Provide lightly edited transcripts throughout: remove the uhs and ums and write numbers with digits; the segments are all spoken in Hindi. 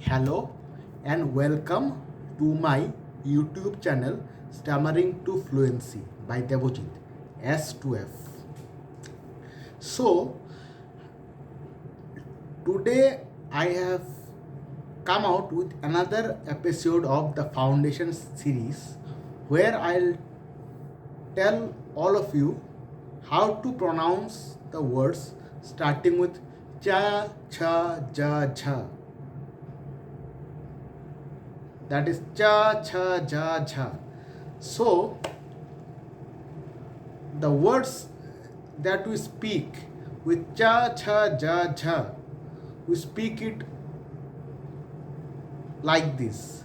Hello and welcome to my YouTube channel Stammering to Fluency by Devojit S2F. So, today I have come out with another episode of the Foundation series where I'll tell all of you how to pronounce the words starting with cha, cha, ja, jha. That is cha, cha, ja, jha. So, the words that we speak with cha, cha, ja, jha, we speak it like this: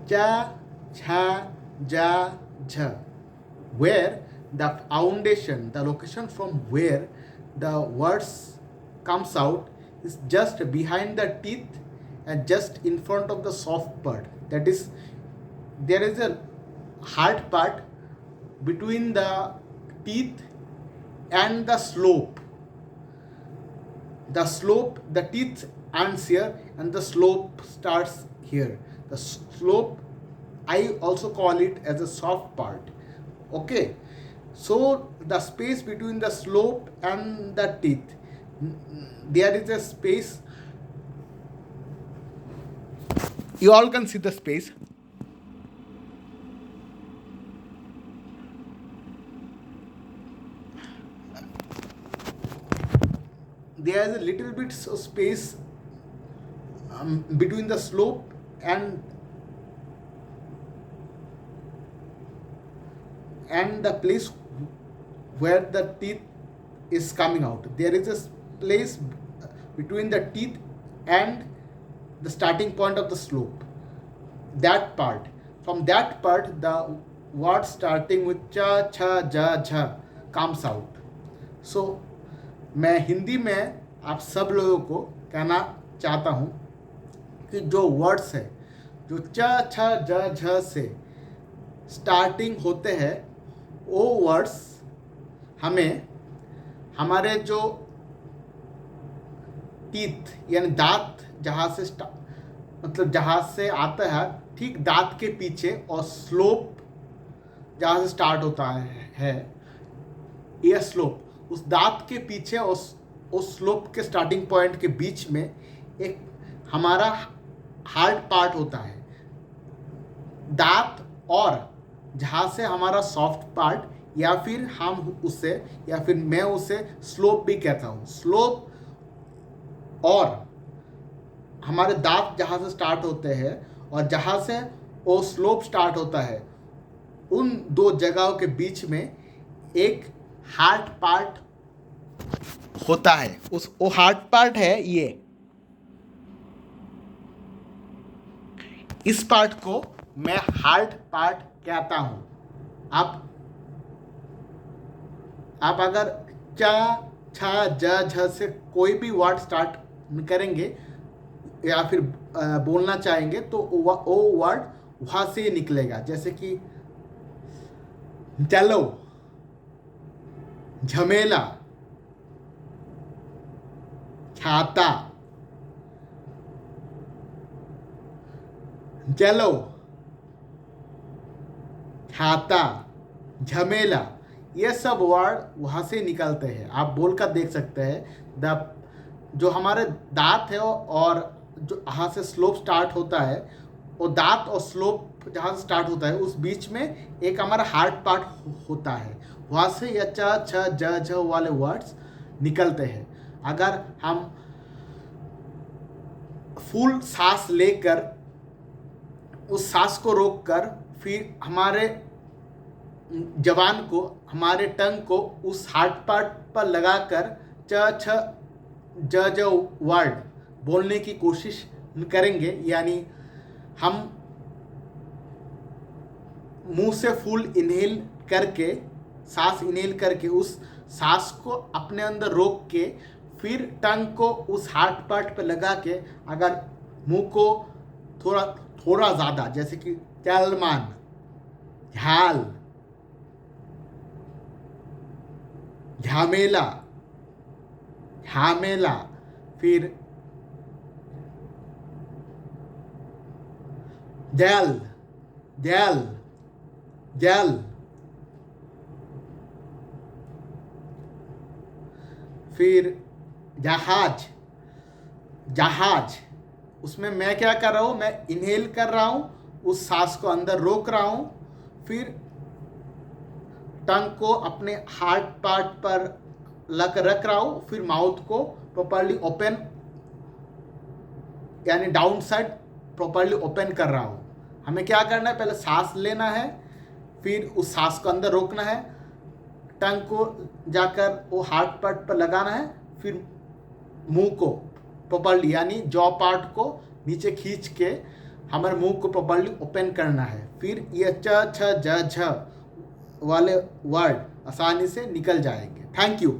cha, cha, ja, jha, where the foundation, the location from where the words comes out is just behind the teeth and just in front of the soft part. That is, there is a hard part between the teeth and the slope. The teeth ends here and the slope starts here. The slope, I also call it as a soft part. Okay, so the space between the slope and the teeth, there is a space. You all can see the space. There is a little bit of space between the slope and the place where the teeth is coming out. There is a place between the teeth and the starting point of the slope. That part, from that part, the word starting with cha, cha, ja, jha comes out. So, मैं हिंदी में आप सब लोगों को कहना चाहता हूँ कि जो वर्ड्स है, जो च, छ, ज, झ से स्टार्टिंग होते हैं, वो वर्ड्स हमें हमारे जो टीथ यानी दांत जहाँ से मतलब जहाँ से आता है, ठीक दांत के पीछे, और स्लोप जहाँ से स्टार्ट होता है ये स्लोप, उस दांत के पीछे उस स्लोप के स्टार्टिंग पॉइंट के बीच में एक हमारा हार्ड पार्ट होता है, दांत, और जहाँ से हमारा सॉफ्ट पार्ट, या फिर हम उसे, या फिर मैं उसे स्लोप भी कहता हूँ. स्लोप और हमारे दांत जहाँ से स्टार्ट होते हैं और जहाँ से वो स्लोप स्टार्ट होता है, उन दो जगहों के बीच में एक हार्ड पार्ट होता है. वो हार्ड पार्ट है ये. इस पार्ट को मैं हार्ड पार्ट कहता हूं. आप अगर चा, छा, ज, झ से कोई भी वर्ड स्टार्ट करेंगे या फिर बोलना चाहेंगे तो वो वर्ड वहां से निकलेगा. जैसे कि चलो, झमेला, छाता, चलो, छाता, झमेला, ये सब वर्ड वहाँ से निकलते हैं. आप बोलकर देख सकते हैं. जो हमारे दांत है और जो यहाँ से स्लोप स्टार्ट होता है, वो दांत और स्लोप जहाँ से स्टार्ट होता है, उस बीच में एक हमारा हार्ड पार्ट होता है. वहाँ से या च, छ, ज, झ वाले वर्ड्स निकलते हैं. अगर हम फुल सांस लेकर उस सांस को रोककर फिर हमारे जबान को, हमारे टंग को उस हार्ड पार्ट पर लगाकर च, छ, ज, झ वर्ड बोलने की कोशिश करेंगे, यानी हम मुंह से फुल इनहेल करके, सांस इनहेल करके उस सांस को अपने अंदर रोक के फिर टंग को उस हार्ड पार्ट पे लगा के अगर मुंह को थोड़ा ज़्यादा, जैसे कि चलमान, झाल, झमेला, फिर जल, जल, जल। फिर जहाज, जहाज। उसमें मैं क्या कर रहा हूँ, मैं इनहेल कर रहा हूँ, उस सांस को अंदर रोक रहा हूँ, फिर टंग को अपने हार्ट पार्ट पर रख रहा हूँ, फिर माउथ को प्रॉपर्ली ओपन यानी डाउन साइड प्रॉपर्ली ओपन कर रहा हूँ। हमें क्या करना है, पहले सांस लेना है, फिर उस सांस को अंदर रोकना है, टंग को जाकर वो हार्ट पार्ट पर लगाना है, फिर मुंह को प्रॉपर्ली यानी जॉ पार्ट को नीचे खींच के हमारे मुंह को प्रॉपर्ली ओपन करना है। फिर ये च छ ज झ वाले वर्ड आसानी से निकल जाएंगे। Thank you.